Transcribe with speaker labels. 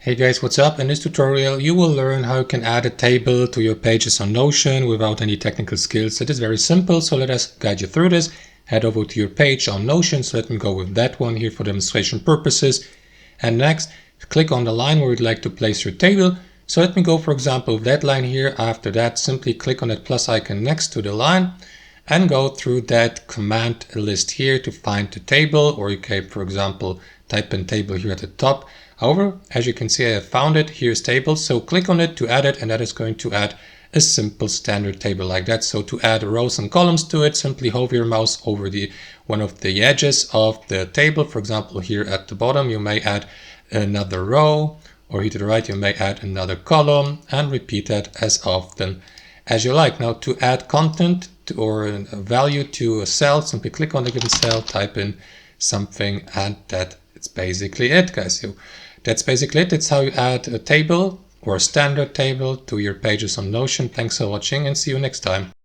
Speaker 1: Hey guys, what's up? In this tutorial you will learn how you can add a table to your pages on Notion without any technical skills. It is very simple, so let us guide you through this. Head over to your page on Notion, so let me go with that one here for demonstration purposes. And next, click on the line where you'd like to place your table. So let me go, for example, with that line here. After that, simply click on that plus icon next to the line and go through that command list here to find the table, or you can, for example, type in table here at the top. However, as you can see, I have found it. Here's table. So click on it to add it, and that is going to add a simple standard table like that. So to add rows and columns to it, simply hover your mouse over one of the edges of the table. For example, here at the bottom, you may add another row, or here to the right, you may add another column, and repeat that as often as you like. Now, to add content or a value to a cell, simply click on the given cell, type in something, and that's basically it, guys. That's basically it. That's how you add a table or a standard table to your pages on Notion. Thanks for watching and see you next time.